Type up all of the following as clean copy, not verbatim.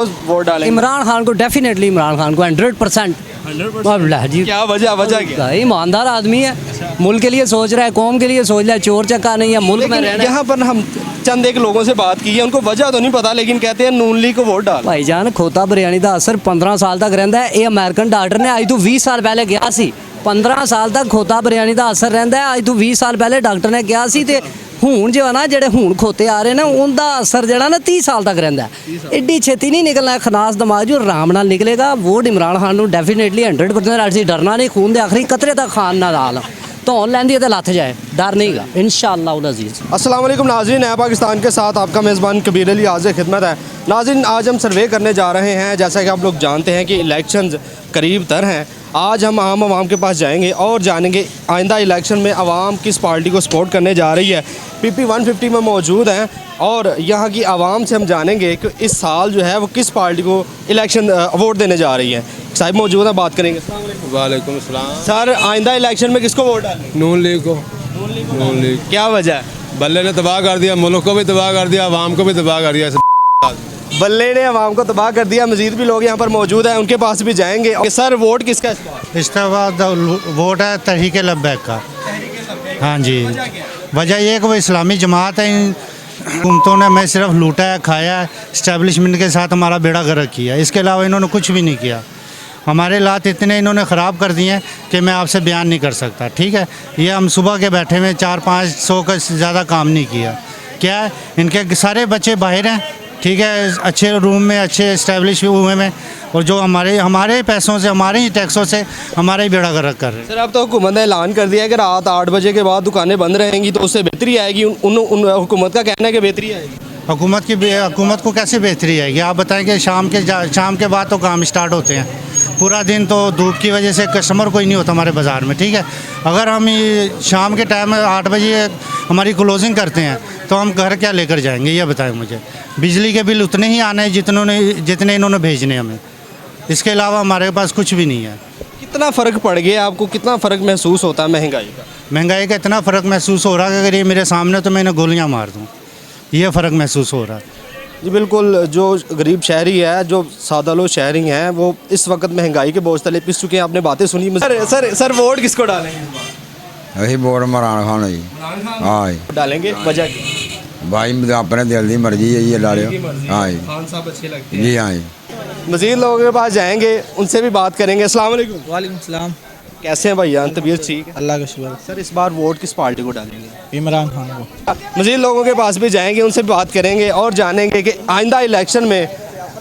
Vote डालेंगे? इमरान खान को, definitely Imran Khan को 100%। 100%? जी, क्या वजह क्या? भाई ईमानदार आदमी है, मुल्क के लिए सोच रहा है, कौम के लिए सोच रहा है, चोर चक्का नहीं है, मुल्क में लेकिन रहना है। यहाँ पर हम चंद एक लोगों से बात की है, उनको वजह तो नहीं पता, लेकिन कहते हैं नून लीग को वोट डाल। भाईजान खोता बिरयानी का असर 15 साल तक रहिंदा है। ये अमेरिकन डॉक्टर ने अज तो 20 साल पहले कहा सी 15 साल तक खोता बिरयानी का असर रहिंदा है। अज तो 20 साल पहले डॉक्टर ने कहा सी, ते हुण जो है ना, जेडे हुण खोते आ रहे ना, उनका असर जो ना 30 साल तक रहिंदा है। एड्डी छेती नहीं निकलना है खनास दिमाग, जो आराम नाल निकलेगा। वोट इमरान खान को डेफिनेटली 100%। असीं डरना नहीं, खून दे आखिरी कतरे तक खान ना डाल धौन लैंदी है तो लथ जाए, डर नहीं गा इंशाअल्लाह उल अज़ीज़। अस्सलाम वालेकुम नाज़रीन, नया पाकिस्तान के साथ आपका मेज़बान कबीर अली हाज़िर खिदमत है। नाज़रीन, आज हम सर्वे करने जा रहे हैं। जैसा कि आप लोग जानते हैं कि इलेक्शंस करीब तर हैं। आज हम आवाम के पास जाएंगे और जानेंगे आइंदा इलेक्शन में आवाम किस पार्टी को सपोर्ट करने जा रही है। PP 150 में मौजूद हैं और यहाँ की आवाम से हम जानेंगे कि इस साल जो है वो किस पार्टी को इलेक्शन वोट देने जा रही है। साहब मौजूद है, बात करेंगे। वालेकुम सलाम। सर, आइंदा इलेक्शन में किसको वोट डालेंगे? नून लीग को। नून लीग। क्या वजह है? बल्ले ने तबाह कर दिया, मुल्क को भी तबाह कर दिया, आवाम को भी तबाह कर दिया। बल्ले ने आवाम को तबाह कर दिया। मजीद भी लोग यहाँ पर मौजूद हैं, उनके पास भी जाएंगे। सर, वोट किसका? इसके बाद वोट है तहरीक लब्बैक का। हाँ जी, वजह यह है कि वो इस्लामी जमात है। इन हुकूमतों ने मैं सिर्फ लूटा है, खाया है, इस्टेब्लिशमेंट के साथ हमारा बेड़ा गर्क किया। इसके अलावा इन्होंने कुछ भी नहीं किया। हमारे हालात इतने इन्होंने ख़राब कर दिए हैं कि मैं आपसे बयान नहीं कर सकता। ठीक है, ये हम सुबह के बैठे हुए 400-500 का ज़्यादा काम नहीं किया। क्या है, इनके सारे बच्चे बाहर हैं, ठीक है, अच्छे रूम में, अच्छे इस्टेब्लिश हुए में, और जो हमारे पैसों से, हमारे ही टैक्सों से हमारा ही बेड़ा गर्क कर रहे हैं। सर, अब तो हुकूमत ने ऐलान कर दिया है कि रात 8 बजे के बाद दुकानें बंद रहेंगी, तो उससे बेहतरी आएगी। उन हुकूमत का कहना है कि बेहतरी आएगी। हुकूमत को कैसे बेहतरी आएगी? आप बताएं कि शाम के बाद तो काम स्टार्ट होते हैं। पूरा दिन तो धूप की वजह से कस्टमर कोई नहीं होता हमारे बाज़ार में। ठीक है, अगर हम शाम के टाइम 8 बजे हमारी क्लोजिंग करते हैं तो हम घर क्या लेकर जाएंगे, ये बताएं मुझे। बिजली के बिल उतने ही आने हैं जितने इन्होंने भेजने हमें। इसके अलावा हमारे पास कुछ भी नहीं है। कितना फ़र्क पड़ गया आपको? कितना फ़र्क महसूस होता है महंगाई का? महंगाई का इतना फ़र्क महसूस हो रहा है कि अगर ये मेरे सामने तो मैं इन्हें गोलियाँ मार दूँ, ये फ़र्क महसूस हो रहा है। जी बिल्कुल, जो गरीब शहरी है, जो सादा लोग शहरी हैं, वो इस वक्त महंगाई के बोझ तले पिस चुके हैं। आपने बातें सुनी। सर, वोट किसको डालेंगे? ਅਸੀਂ वोट इमरान खान जी। हाँ जी। डालेंगे, वजह की? भाई अपने दिल की मर्जी है, ये ला लियो। हाँ जी। खान साहब अच्छे लगते हैं। जी हाँ जी। मज़ीद लोगों के पास जाएंगे, उनसे भी बात करेंगे। अस्सलाम वालेकुम। वालेकुम सलाम। कैसे हैं भैया? तबीयत ठीक है? अल्लाह का शुक्र। सर, इस बार वोट किस पार्टी को डालेंगे? इमरान खान को। मज़ीद लोगों के पास भी जाएंगे, उनसे भी बात करेंगे और जानेंगे कि आइंदा इलेक्शन में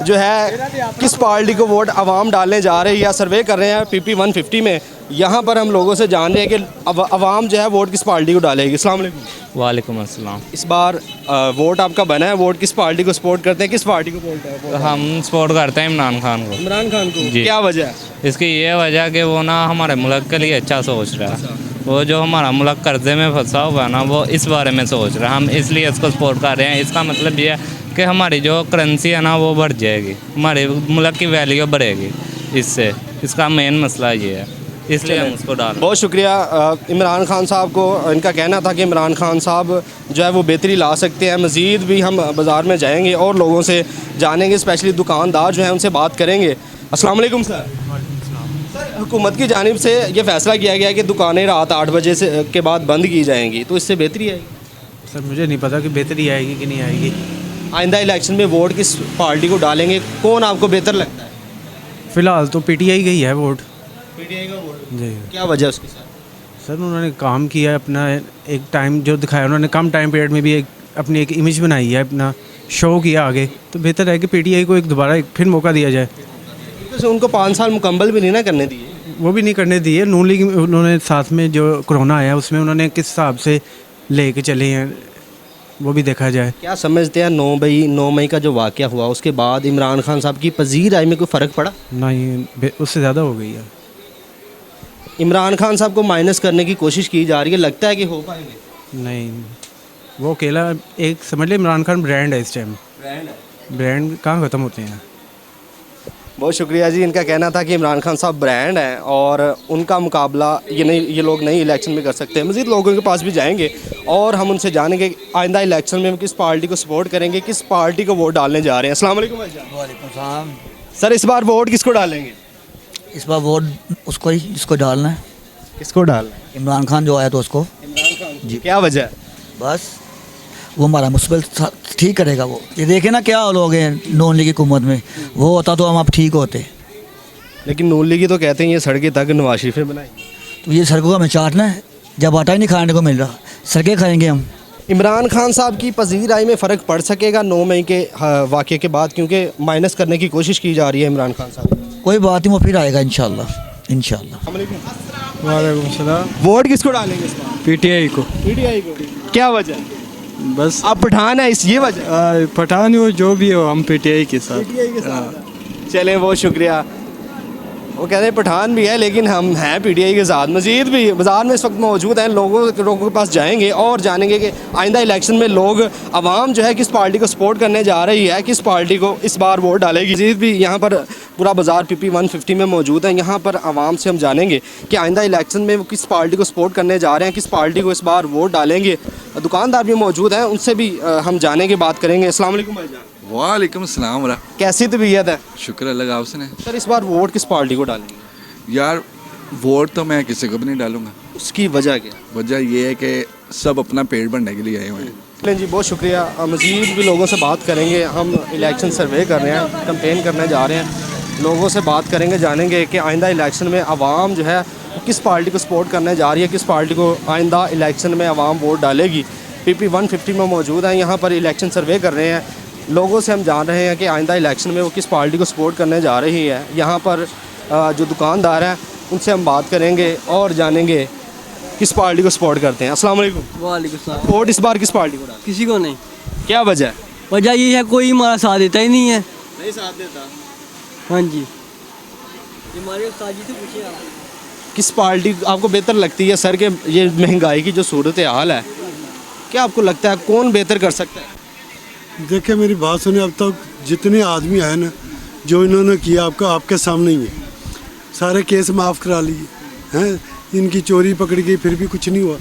जो है किस पार्टी को वोट आवाम डालने जा रही है। या सर्वे कर रहे हैं PP 150 में। यहाँ पर हम लोगों से जान रहे हैं कि आवाम जो है वोट किस पार्टी को डालेगी। अस्सलाम वालेकुम। वालेकुम अस्सलाम। इस बार वोट आपका बना है, वोट किस पार्टी को सपोर्ट करते हैं? किस पार्टी को बोलते हैं? हम सपोर्ट करते हैं इमरान खान को। इमरान खान को। जी। क्या वजह है? इसकी ये वजह कि वो ना हमारे मुल्क के लिए अच्छा सोच रहा है। वो जो हमारा मुल्क कर्जे में फंसा हुआ है ना, वो इस बारे में सोच रहा है। हम इसलिए इसको सपोर्ट कर रहे हैं। इसका मतलब ये है कि हमारी जो करेंसी है ना, वो बढ़ जाएगी, हमारे मुल्क की वैल्यू बढ़ेगी इससे। इसका मेन मसला ये है, इसलिए हम उसको डाल। बहुत शुक्रिया इमरान खान साहब को। इनका कहना था कि इमरान खान साहब जो है वो बेहतरी ला सकते हैं। मज़ीद भी हम बाज़ार में जाएंगे और लोगों से जानेंगे, स्पेशली दुकानदार जो हैं उनसे बात करेंगे। अस्सलाम वालेकुम सर। सर, हुकूमत की जानिब से ये फ़ैसला किया गया कि दुकानें रात 8 बजे से के बाद बंद की जाएंगी, तो इससे बेहतरी आएगी? सर, मुझे नहीं पता कि बेहतरी आएगी कि नहीं आएगी। आइंदा इलेक्शन में वोट किस पार्टी को डालेंगे? कौन आपको बेहतर लगता है? फ़िलहाल तो PTI गई है वोट। PTI का वोट। जी। क्या वजह उसके साथ? सर, उन्होंने काम किया अपना, एक टाइम जो दिखाया उन्होंने, कम टाइम पीरियड में भी अपनी एक इमेज बनाई है, अपना शो किया आगे। तो बेहतर है कि PTI को दोबारा फिर मौका दिया जाए। तो उनको 5 साल मुकम्मल भी नहीं ना करने दिए? वो भी नहीं करने दिए। नून लीग उन्होंने साथ में जो कोरोना आया उसमें उन्होंने किस हिसाब से ले के चले हैं, वो भी देखा जाए। क्या समझते हैं 9 मई का जो वाक़या हुआ, उसके बाद इमरान खान साहब की पजीराई में कोई फ़र्क पड़ा? नहीं, उससे ज़्यादा हो गई है। इमरान खान साहब को माइनस करने की कोशिश की जा रही है, लगता है कि हो पाएंगे? नहीं, वो अकेला एक समझ ले, इमरान खान ब्रांड है इस टाइम। ब्रांड कहाँ ख़त्म होते हैं। बहुत शुक्रिया जी। इनका कहना था कि इमरान खान साहब ब्रांड हैं और उनका मुकाबला ये लोग नहीं इलेक्शन में कर सकते। मज़ीद लोगों के पास भी जाएंगे और हम उनसे जानेंगे आइंदा इलेक्शन में हम किस पार्टी को सपोर्ट करेंगे, किस पार्टी को वोट डालने जा रहे हैं। अस्सलाम वालेकुम भाईजान। वालेकुम सलाम। सर इस बार वोट किसको डालेंगे? इस बार वोट उसको ही जिसको डालना है, किसको डालना है? इमरान खान जो आया तो उसको। इमरान खान जी। क्या वजह है? बस वो हमारा मुस्तबिल ठीक करेगा। वो ये देखे ना क्या लोग हैं नॉन लीग हुकूमत में, वो होता तो हम आप ठीक होते। लेकिन नून लीगी तो कहते हैं ये सड़कें तक नवाज शरीफ ने बनाई। तो ये सड़कों का हमें चाटना है, जब आटा ही नहीं खाने को मिल रहा, सड़कें खाएंगे हम। इमरान खान साहब की पजीर आई में फ़र्क पड़ सकेगा 9 मई के वाक़े के बाद, क्योंकि माइनस करने की कोशिश की जा रही है इमरान खान साहब। कोई बात नहीं, वो फिर आएगा इंशाल्लाह इंशाल्लाह। वालेकुम सलाम। वोट किसको डालेंगे इस बार? पीटीआई को। पीटीआई को। क्या वजह? बस आप पठान है इस ये वजह? पठान हो जो भी हो, हम पीटीआई के साथ। चलें बहुत शुक्रिया। वो कहते हैं पठान भी है लेकिन हम हैं पीटीआई के साथ। मजीद भी बाज़ार में इस वक्त मौजूद हैं, लोगों के पास जाएंगे और जानेंगे कि आइंदा इलेक्शन में लोग आवाम जो है किस पार्टी को सपोर्ट करने जा रही है, किस पार्टी को इस बार वोट डालेगी। मजीद भी यहाँ पर पूरा बाज़ार PP 150 में मौजूद है। यहाँ पर आवाम से हम जानेंगे कि आइंदा इलेक्शन में वो किस पार्टी को सपोर्ट करने जा रहे हैं, किस पार्टी को इस बार वोट डालेंगे। दुकानदार भी मौजूद हैं, उनसे भी हम जानेंगे, बात करेंगे। अस्सलाम वालेकुम भाईजान। वालेकुम सलाम। कैसी तबीयत है? शुक्र अल्लाह का। आपसे सर इस बार वोट किस पार्टी को डालेंगे? यार वोट तो मैं किसी को भी नहीं डालूंगा। उसकी वजह क्या? वजह ये है कि सब अपना पेट भरने के लिए आए हुए हैं। चलें जी बहुत शुक्रिया। मज़ीद भी लोगों से बात करेंगे। हम इलेक्शन सर्वे कर रहे हैं, कैंपेन करने जा रहे हैं, लोगों से बात करेंगे, जानेंगे कि आइंदा इलेक्शन में आवाम जो है वो किस पार्टी को सपोर्ट करने जा रही है, किस पार्टी को आइंदा इलेक्शन में आवाम वोट डालेगी। PP 150 में मौजूद हैं, यहाँ पर इलेक्शन सर्वे कर रहे हैं। लोगों से हम जान रहे हैं कि आइंदा इलेक्शन में वो किस पार्टी को सपोर्ट करने जा रही है। यहाँ पर जो दुकानदार हैं उनसे हम बात करेंगे और जानेंगे किस पार्टी को सपोर्ट करते हैं। अस्सलाम वालेकुम। वालेकुम सलाम। वोट इस बार किस पार्टी को डालें? किसी को नहीं। क्या वजह है? वजह ये है कोई हमारा साथ देता ही नहीं है। नहीं साथ देता। हाँ जी, हमारे उस्ताद जी से पूछिए आप। किस पार्टी आपको बेहतर लगती है? सर के ये महंगाई की जो सूरत हाल है, क्या आपको लगता है कौन बेहतर कर सकता है? देखिए मेरी बात सुने, अब तक जितने आदमी आए ना जो इन्होंने किया आपके सामने ही है। सारे केस माफ़ करा लिए हैं, इनकी चोरी पकड़ी गई फिर भी कुछ नहीं हुआ।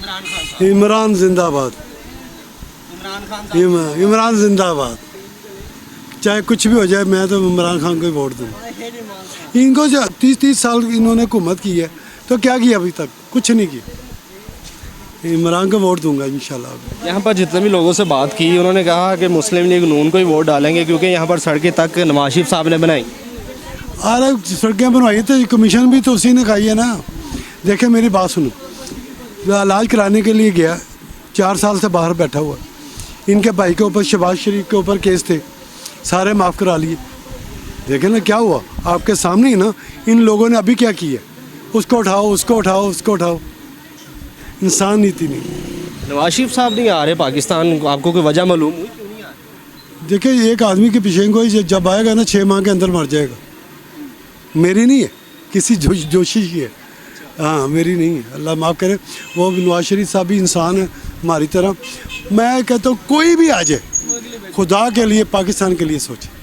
इमरान जिंदाबाद, इमरान जिंदाबाद। चाहे कुछ भी हो जाए मैं तो इमरान खान को ही वोट दूँ। इनको जो 30 साल इन्होंने हुकूमत की है तो क्या किया अभी तक? कुछ नहीं किया। इमरान को वोट दूंगा इंशाल्लाह। यहाँ पर जितने भी लोगों से बात की उन्होंने कहा कि मुस्लिम लीग नून को ही वोट डालेंगे क्योंकि यहाँ पर सड़कें तक नवाज शरीफ साहब ने बनाई। अरे सड़कें बनवाई तो कमीशन भी तो उसी ने खाई है ना। देखिए मेरी बात सुनो, इलाज कराने के लिए गया, 4 साल से बाहर बैठा हुआ। इनके भाई के ऊपर शहबाज शरीफ के ऊपर केस थे, सारे माफ़ करा लिए। देखे ना क्या हुआ आपके सामने ही ना। इन लोगों ने अभी क्या किया? उसको उठाओ, उसको उठाओ, उसको उठाओ। इंसान नीति नहीं। नवाज शरीफ साहब नहीं आ रहे पाकिस्तान, आपको कोई वजह मालूम हुई क्यों नहीं आ रहे? देखिए एक आदमी के पीछे कोई जब आएगा ना 6 माह के अंदर मर जाएगा। मेरी नहीं है, किसी जोशी की है। हाँ मेरी नहीं है, अल्लाह माफ़ करे। वो नवाज शरीफ साहब भी इंसान है हमारी तरह। मैं कहता हूँ कोई भी आ जाए, खुदा के लिए पाकिस्तान के लिए सोचे।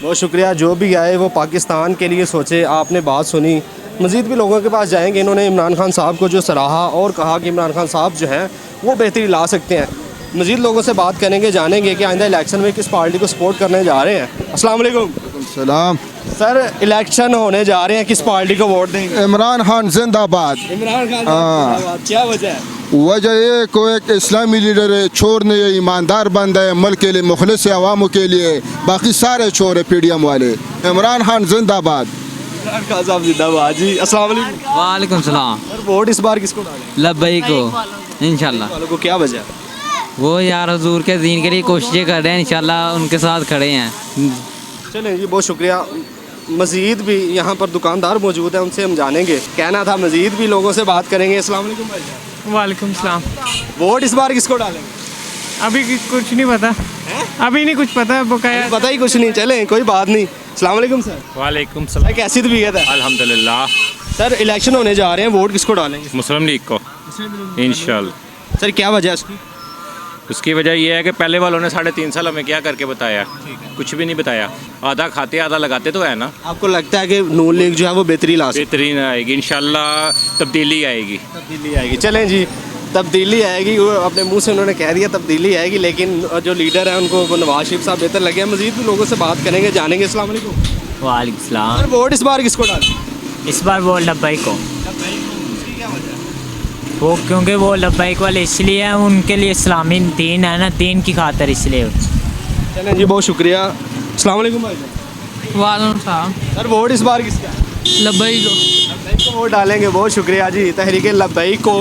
बहुत शुक्रिया। जो भी आए वो पाकिस्तान के लिए सोचे। आपने बात सुनी। मज़ीद भी लोगों के पास जाएंगे। इन्होंने इमरान खान साहब को जो सराहा और कहा कि इमरान खान साहब जो हैं वो बेहतरी ला सकते हैं। मज़ीद लोगों से बात करेंगे, जानेंगे कि आइंदा इलेक्शन में किस पार्टी को सपोर्ट करने जा रहे हैं। अस्सलाम वालेकुम। सलाम। सर इलेक्शन होने जा रहे हैं, किस पार्टी को वोट देंगे? इमरान खान जिंदाबाद। इमरान खान जिंदाबाद। क्या वजह है? वजह ये को एक इस्लामी लीडर है, छोर ने ईमानदार बंदा है, मुल्क के लिए मुखलिस है, अवामों के लिए। बाकी सारे छोर है PDM वाले। इमरान खान जिंदाबाद। इमरान खान साहब जिंदाबाद जी। अस्सलाम वालेकुम। वालेकुम सलाम। सर वोट इस बार किसको डालें? लब्बई को इंशाल्लाह। वालों को क्या वजह है? वो यार हुजूर के दीन के लिए कोशिशें कर रहे हैं, इंशाल्लाह उनके साथ खड़े हैं। चलें जी बहुत शुक्रिया। मज़ीद भी यहाँ पर दुकानदार मौजूद है, उनसे हम जानेंगे। कहना था मज़ीद भी लोगों से बात करेंगे। अस्सलाम वालेकुम भाई। वालेकुम सलाम। वोट इस बार किसको डालेंगे? अभी कुछ नहीं पता, अभी नहीं कुछ पता। बकाया पता ही कुछ नहीं। चलें कोई बात नहीं। अस्सलाम वालेकुम सर। वालेकुम सलाम। सर कैसी तबीयत है? अल्हम्दुलिल्लाह। सर इलेक्शन होने जा रहे हैं, वोट किसको डालेंगे? मुस्लिम लीग को इंशाल्लाह। सर क्या वजह है इसकी? उसकी वजह यह है कि पहले वालों ने 3.5 साल हमें क्या करके बताया, कुछ भी नहीं बताया। आधा खाते आधा लगाते तो है ना। आपको लगता है कि नून लीग जो है वो बेहतरी ला सकती बेहतरीन आएगी, इंशाल्लाह तब्दीली आएगी। तब्दीली आएगी। चलें जी, तब्दीली आएगी, वो अपने मुंह से उन्होंने कह दिया तब्दीली आएगी, लेकिन जो लीडर है उनको वो नवाज शरीफ साहब बेहतर लगे हैं। मजीद भी लोगों से बात करेंगे, जानेंगे। अस्सलाम वालेकुम। वालेकुम सलाम। सर वोट इस बार किसको डालें? इस बार वो लब्बाई को, वो क्योंकि वो लब्बाई वाले इसलिए हैं, उनके लिए इस्लामी दीन है ना, दीन की खातिर इसलिए। चलें जी, बहुत शुक्रिया। अस्सलाम वालेकुम भाई। वालेकुम सलाम। सर वोट इस बार किसका है? लब्बई को। लब्बैक को वोट डालेंगे। बहुत शुक्रिया जी। तहरीक लब्बैक को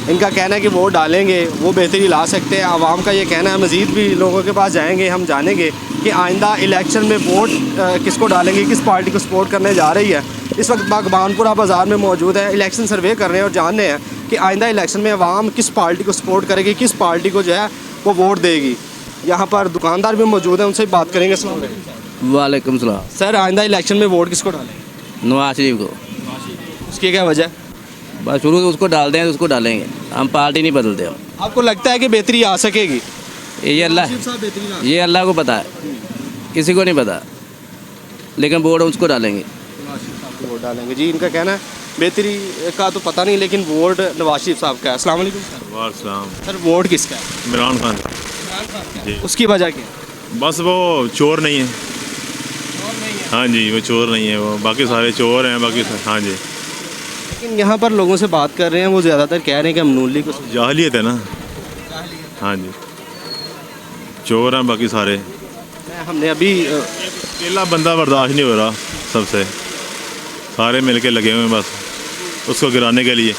इनका कहना है कि वोट डालेंगे, वो बेहतरी ला सकते हैं। आवाम का ये कहना है। मज़ीद भी लोगों के पास जाएंगे, हम जानेंगे कि आइंदा इलेक्शन में वोट किसको डालेंगे, किस पार्टी को सपोर्ट करने जा रही है। इस वक्त बागबानपुरा बाज़ार में मौजूद है, इलेक्शन सर्वे कर रहे हैं और जान रहे हैं कि आइंदा इलेक्शन में आवाम किस पार्टी को सपोर्ट करेगी, किस पार्टी को जो है वो वोट देगी। यहाँ पर दुकानदार भी मौजूद हैं, उनसे बात करेंगे। अस्सलाम वालेकुम। वालेकुम सलाम। सर आइंदा इलेक्शन में वोट किसको डालेंगे? नवाज शरीफ को। उसकी क्या वजह? बस शुरू से उसको डाल दें तो उसको डालेंगे, हम पार्टी नहीं बदलते हम। आपको लगता है कि बेहतरी आ सकेगी? ये अल्लाह को पता है, किसी को नहीं पता, लेकिन वोट उसको डालेंगे। वोट डालेंगे जी। इनका कहना है बेहतरी का तो पता नहीं, लेकिन वोट नवाज शरीफ साहब का है। अस्सलाम वालेकुम सर। वालेकुम। सर वोट किसका है? इमरान खान जी। उसकी वजह क्या है? बस वो चोर नहीं है। हाँ जी, वो चोर नहीं है, वो बाकी सारे चोर हैं बाकी हाँ जी। लेकिन यहाँ पर लोगों से बात कर रहे हैं, वो ज़्यादातर कह रहे हैं कि हम नून लीग को। जाहलियत है ना। हाँ जी, चोर हैं बाकी सारे। हमने अभी अकेला बंदा बर्दाश्त नहीं हो रहा, सबसे सारे मिलके लगे हुए हैं बस उसको गिराने के लिए।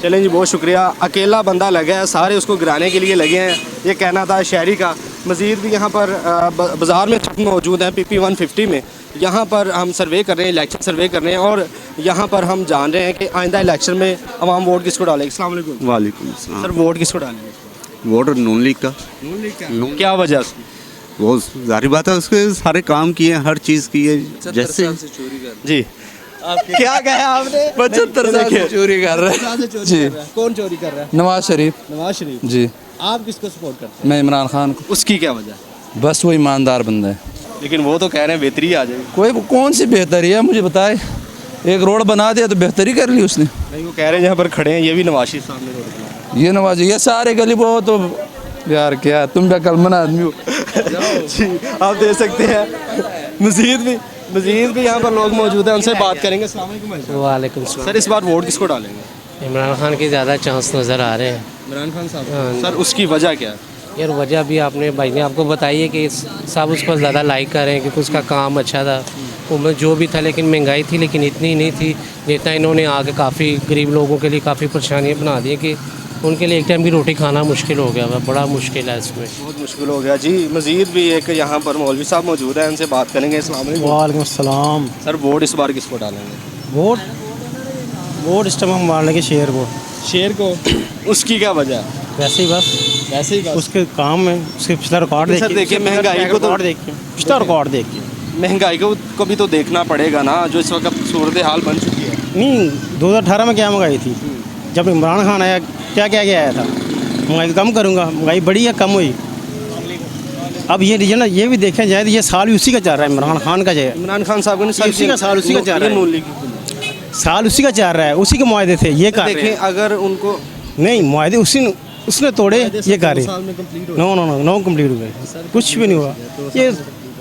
चलें जी, बहुत शुक्रिया। अकेला बंदा लगा है, सारे उसको गिराने के लिए लगे हैं, ये कहना था शहरी का। मज़ीद भी यहाँ पर बाज़ार में छत मौजूद हैं PP 150 में। यहाँ पर हम सर्वे कर रहे हैं, इलेक्शन सर्वे कर रहे हैं और यहाँ पर हम जान रहे हैं कि आइंदा इलेक्शन में अवाम वोट किसको डालेगी। अस्सलाम वालेकुम। वालेकुम सलाम। सर वोट किसको डालेंगे? वोट नून लीग का। नून लीग का? क्या वजह उसकी? वो जाहिर बात है, उसके सारे काम किए, हर चीज़ की है। जैसे जी क्या कहा आपने? 75 से चोरी कर रहे हैं जी। कौन चोरी कर रहा है? नवाज शरीफ। नवाज शरीफ जी। आप किसको सपोर्ट करते हैं? मैं इमरान खान को। उसकी क्या वजह? बस वो ईमानदार बंदा है। लेकिन वो तो कह रहे हैं बेहतरी आ जाएगी। कोई कौन सी बेहतरी है मुझे बताए? एक रोड बना दिया तो बेहतरी कर ली उसने। नहीं, वो कह रहे हैं जहाँ पर खड़े हैं ये भी नवाज शरीफ साहब ने रोड बनाया। ये नवाज, ये सारे गली वो तो यार क्या तुम क्या कलमना आदमी हो। जी आप दे सकते हैं। मज़ीद भी यहाँ पर लोग मौजूद हैं, उनसे बात करेंगे। अस्सलाम वालेकुम। वालेकुम सलाम। सर इस बार वोट किसको डालेंगे? इमरान खान के ज़्यादा चांस नज़र आ रहे हैं। इमरान खान साहब। सर उसकी वजह क्या है? यार वजह भी आपने भाई ने आपको बताई है कि सब उसको ज़्यादा लाइक कर रहे हैं क्योंकि उसका काम अच्छा था, उम्र जो भी था, लेकिन महंगाई थी लेकिन इतनी नहीं थी जितना इन्होंने आके काफ़ी गरीब लोगों के लिए काफ़ी परेशानियाँ बना दी कि उनके लिए एक टाइम की रोटी खाना मुश्किल हो गया हुआ, बड़ा मुश्किल है इसमें, बहुत मुश्किल हो गया जी। मज़ीद भी एक यहाँ पर मौलवी साहब मौजूद हैं, उनसे बात करेंगे। अस्सलाम वालेकुम। वालेकुम अस्सलाम। सर वोट इस बार किसको डालेंगे? वोट इस टाइम हम डालेंगे शेर को। शेर को? उसकी क्या वजह? वैसे ही बस उसके काम में उसके पिछला रिकॉर्ड देखिए महंगाई को तो देखिए, पिछला रिकॉर्ड देखिए, महंगाई को भी तो देखना पड़ेगा ना, जो इस वक्त सूरत हाल बन चुकी है। नहीं 2018 में क्या महंगाई थी, जब इमरान खान आया क्या क्या क्या आया था, महंगाई कम करूँगा, महंगाई बढ़ी या कम हुई? अब ये रीजन ये भी देखा जाए तो ये साल भी उसी का चल रहा है, इमरान खान का जाए, इमरान खान साहब ने उसी का साल उसी का चल रहा है, साल उसी का चल रहा है, उसी के मुआहदे थे ये कर रहे हैं। अगर उनको नहीं मुआहदे उसने तोड़े ये कर रहे हैं। नो कंप्लीट हो गए, कुछ भी नहीं हुआ,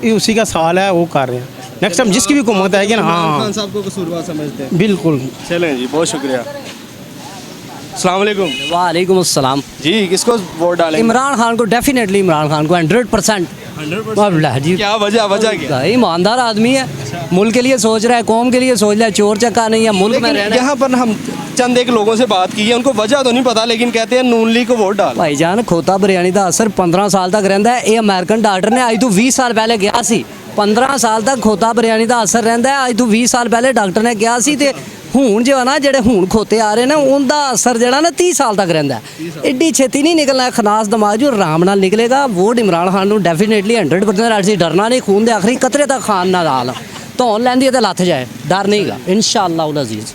ये उसी का साल है, वो कर रहे हैं। नेक्स्ट टाइम जिसकी भी हुकूमत आएगी ना, हाँ खान साहब को कसूरवार समझते हैं। बिल्कुल। चलें जी, बहुत शुक्रिया। अस्सलाम वालेकुम। वालेकुम अस्सलाम। जी किसको वोट डालेंगे? इमरान खान को, डेफिनेटली इमरान खान को 100%। जी क्या वजह क्या? ईमानदार आदमी है, मुल्क के लिए सोच रहा है, कौम के लिए सोच रहा है, चोर चक्का नहीं है, मुल्क में रहना। यहाँ पर हम चंद एक लोगों से बात की है, उनको वजह तो नहीं पता, लेकिन कहते हैं नून लीग को वोट डाल। भाईजान खोता बिरयानी का असर 15 साल तक रहिंदा है। ये अमेरिकन डॉक्टर ने आज तो 20 साल पहले गया सी, 15 साल तक खोता बिरयानी का असर रहिंदा है। आज तो 20 साल पहले डॉक्टर ने गया सी ते ਹੁਣ जो है ना ਜਿਹੜੇ ਹੁਣ खोते आ रहे ने उनका असर ਜਿਹੜਾ ना 30 साल तक रहता है। एड्डी छेती नहीं निकलना खनास दिमाग जो आराम नाल निकलेगा। वोट इमरान खान ਨੂੰ डेफिनेटली 100% ਅਸੀਂ डरना नहीं, खून के आखिरी कतरे तक खान नाल ਧੌਣ ਲੈਂਦੀ ਹੈ ਤੇ ਲੱਥ ਜਾਏ, डर नहीं गा इंशाअल्लाह उल अजीज।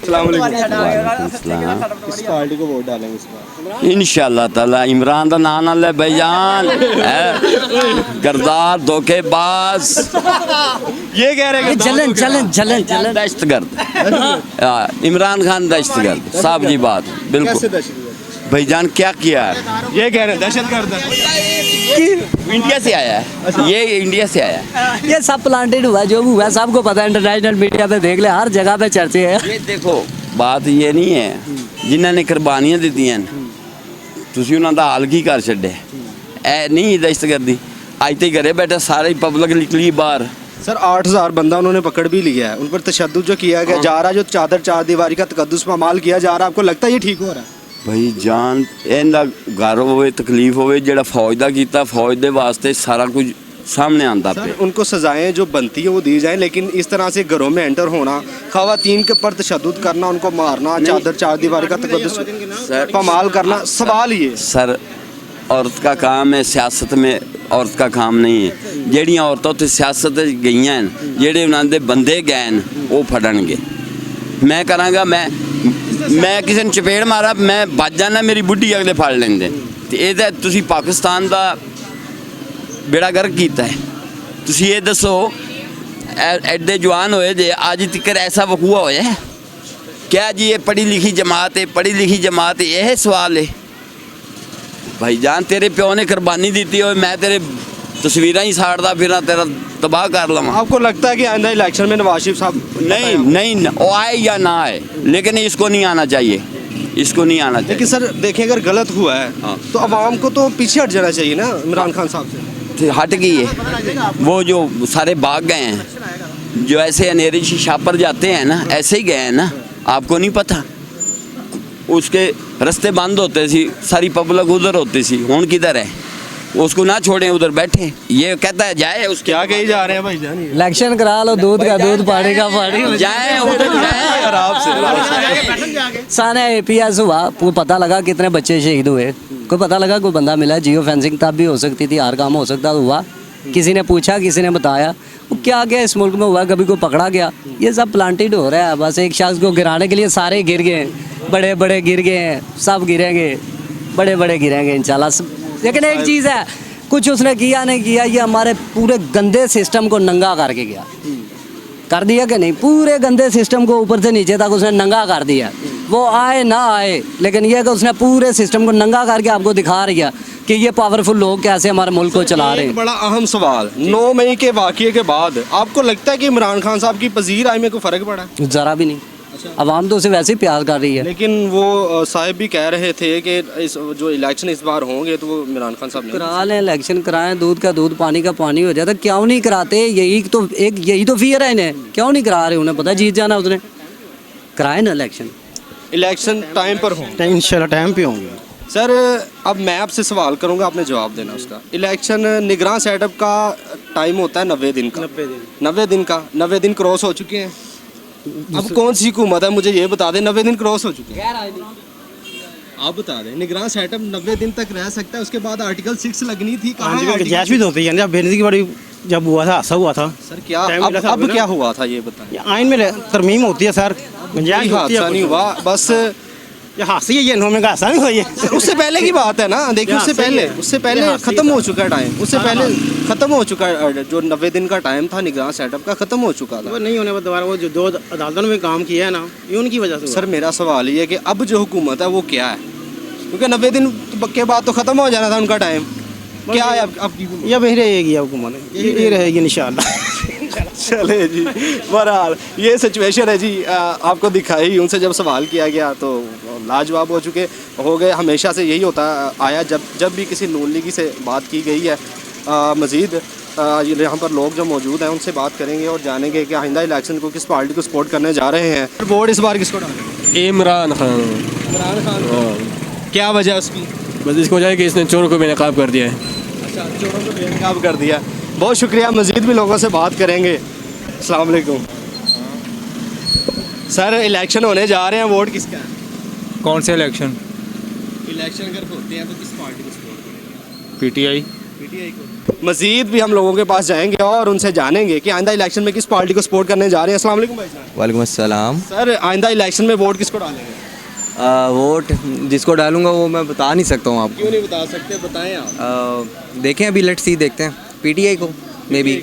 किस पार्टी को वोट डालेंगे इस बार? इंशाअल्लाह ताला इमरान का नाम ना ले भाईजान, गरदार धोखेबाज, ये कह रहे हैं जलन जलन जलन जलन दहशतगर्द। इमरान खान दहशतगर्द साहब जी बात कैसे बिल्कुल। दहशतगर्द? भाईजान क्या किया है? ये कह रहे हैं दहशतगर्द इंडिया से आया है, ये इंडिया से आया है। ये सब प्लांटेड हुआ, जो भी हुआ सबको पता है, इंटरनेशनल मीडिया पे देख ले, हर जगह पे चर्चे है। ये देखो बात ये नहीं है जिन्होंने कुर्बानियां ਦਿੱਤੀਆਂ ਤੁਸੀਂ ਉਹਨਾਂ ਦਾ ਹਾਲ ਕੀ ਕਰ ਛੱਡੇ, ਇਹ ਨਹੀਂ दहशतगर्दी। आज तो घरे बैठे सारे पब्लिक निकली बाहर। सर 8000 बंदा उन्होंने पकड़ भी लिया है, उन पर तशद्दुद जो किया गया जा रहा है, जो चार दीवारी का तकद्दुस पामाल किया जा रहा है, आपको लगता है ये ठीक हो रहा है? भाई जान ਇਹਦਾ घर ਹੋਵੇ तकलीफ ਹੋਵੇ, ਜਿਹੜਾ फौज ਦਾ ਕੀਤਾ फौज ਦੇ वास्ते सारा कुछ सामने आंदा पे। उनको सजाएं जो बनती है वो दी जाएं, लेकिन इस तरह से घरों में एंटर होना, खवातीन के पर तशद्दुद करना, उनको मारना, चार दीवारी का तकद्दुस पामाल करना, सवाल ये सर औरत का काम है, सियासत में औरत का काम नहीं है। ਜਿਹੜੀਆਂ ਔਰਤਾਂ ਉੱਥੇ ਸਿਆਸਤ ਗਈਆਂ ਹਨ, ਜਿਹੜੇ ਉਹਨਾਂ ਦੇ ਬੰਦੇ ਗਏ ਹਨ, ਉਹ ਫੜਨਗੇ। ਮੈਂ ਕਰਾਂਗਾ, ਮੈਂ ਕਿਸੇ ਨੂੰ ਚਪੇੜ ਮਾਰਾ, ਮੈਂ ਵੱਜ ਜਾਣਾ, ਮੇਰੀ ਬੁੱਢੀ ਅਗਲੇ ਫੜ ਲੈਂਦੇ। ਤੇ ਇਹ ਤਾਂ ਤੁਸੀਂ ਪਾਕਿਸਤਾਨ ਦਾ बेड़ा गर्क किया है। तुसी ये दसो एडे जवान होए जे आज तक ऐसा वकूआ होया है क्या जी? ये पढ़ी लिखी जमात है, पढ़ी लिखी जमात है, यह सवाल है। भाईजान तेरे प्यो ने कुर्बानी दी हो, मैं तेरे तस्वीर ही साड़ता फिर तेरा तबाह कर लवा। आपको लगता है कि आइंदा इलेक्शन में नवाज शरीफ साहब नहीं वो आए या ना आए, लेकिन इसको नहीं आना चाहिए, इसको नहीं आना चाहिए। लेकिन सर देखिए अगर गलत हुआ है तो अवाम को तो पीछे हट जाना चाहिए ना इमरान खान साहब से। हट गई है वो, जो सारे भाग गए हैं, जो ऐसे अनेरे शापर जाते हैं ना, ऐसे ही गए हैं ना, आपको नहीं पता? उसके रास्ते बंद होते सी, सारी पब्लिक उधर होती सी, हुण किधर है? उसको ना छोड़ें, उधर बैठे। ये कहता है जाए, उस क्या कही जा रहे हैं भाई जान? इलेक्शन करा लो, दूध का दूध पानी का पानी, जाए उधर जाए आराम से। सारे APS हुआ, पता लगा कितने बच्चे शहीद हुए, कोई पता लगा, कोई बंदा मिला? जियो फेंसिंग तब भी हो सकती थी, हर काम हो सकता हुआ। किसी ने पूछा, किसी ने बताया, वो क्या क्या इस मुल्क में हुआ, कभी कोई पकड़ा गया? ये सब प्लांटेड हो रहा है, बस एक शख्स को गिराने के लिए सारे गिर गए, बड़े बड़े गिर गए हैं, सब गिरेंगे, बड़े बड़े गिरेंगे इंशाल्लाह। लेकिन एक चीज़ है, कुछ उसने किया नहीं किया, ये हमारे पूरे गंदे सिस्टम को नंगा करके गया, कर दिया कि नहीं? पूरे गंदे सिस्टम को ऊपर से नीचे तक उसने नंगा कर दिया। वो आए ना आए, लेकिन यह कि उसने पूरे सिस्टम को नंगा करके आपको दिखा रही है कि ये पावरफुल लोग कैसे हमारे मुल्क को चला रहे हैं। बड़ा अहम सवाल, 9 मई के वाक़ये के बाद आपको लगता है कि इमरान खान साहब की पजीर आई में कोई फ़र्क पड़ा? ज़रा भी नहीं। अवाम तो उसे वैसे ही प्यार कर रही है। लेकिन वो साहिब भी कह रहे थे कि इस जो इलेक्शन इस बार होंगे तो वो इमरान खान साहब करा लें, इलेक्शन कराएं, दूध का दूध पानी का पानी हो जाता। क्यों नहीं कराते? यही तो फियर है इन्हें, क्यों नहीं करा रहे? उन्हें पता जीत जाना उसने, कराए ना इलेक्शन टाइम पर हो, इंशाल्लाह टाइम पे होंगे। सर अब मैं आपसे सवाल करूंगा, आपने जवाब देना उसका। इलेक्शन निगरान सेटअप का टाइम होता है 90 दिन का, 90 दिन क्रॉस हो चुके हैं। अब कौन सी हुकूमत है मुझे ये बता दें, 90 दिन क्रॉस हो चुके हैं? आप बता दें, निगरान सेटअप 90 दिन तक रह सकता है, उसके बाद आर्टिकल 6 लगनी थी, कहाँ है? गुंजाइश भी तो होती है, जब बेनज़ीर की बड़ी जब हुआ था, हादसा हुआ था सर, क्या अब क्या हुआ था ये बताएं? आइन में तरमीम होती है सर, गुंजाइश होती है, हादसा नहीं हुआ, बस ये हादसा ही है, इन्होंने का हादसा नहीं हुआ ये। उससे पहले की बात है ना, देखिए उससे पहले ख़त्म हो चुका है टाइम, उससे पहले ख़त्म हो चुका है, जो 90 दिन का टाइम था निगरान सेटअप का, ख़त्म हो चुका था। वो नहीं होने पर दोबारा वो जो 2 अदालतों में काम किया है ना, ये उनकी वजह से। सर मेरा सवाल ये है कि अब जो हुकूमत है वो क्या है? क्योंकि 90 दिन के बाद तो ख़त्म हो जाना था उनका टाइम, क्या है आपकी? ये वही रहेगी हुकूमत, ये रहेगी इंशाल्लाह। चले जी, बहरहाल ये सिचुएशन है जी, आपको दिखाई। उनसे जब सवाल किया गया तो लाजवाब हो गए। हमेशा से यही होता आया, जब भी किसी नून लीगी से बात की गई है। मज़ीद यहाँ पर लोग जो मौजूद हैं उनसे बात करेंगे और जानेंगे कि आइंदा इलेक्शन को किस पार्टी को सपोर्ट करने जा रहे हैं। वोट इस बार किसको डालेंगे? इमरान खान। इमरान खान, क्या वजह उसकी? बस इसको वजह है कि इसने चोरों को बेनकाब कर दिया है। अच्छा, चोरों को बेनकाब कर दिया। बहुत शुक्रिया। मज़ीद भी लोगों से बात करेंगे। अस्सलाम वालेकुम सर, इलेक्शन होने जा रहे हैं, वोट किसका है? कौन से इलेक्शन? इलेक्शन अगर होते हैं तो किस पार्टी को सपोर्ट करेंगे? PTI। मजीद भी हम लोगों के पास जाएंगे और उनसे जानेंगे कि आइंदा इलेक्शन में किस पार्टी को सपोर्ट करने जा रहे हैं। अस्सलाम वालेकुम भाईजान। वालेकुम अस्सलाम। सर आइंदा इलेक्शन में वोट किसको डालेंगे? वोट जिसको डालूंगा वो मैं बता नहीं सकता हूँ आपको। क्यों नहीं बता सकते, बताएं आप। देखें अभी लेट्स सी, देखते हैं पीटीआई को मे बी।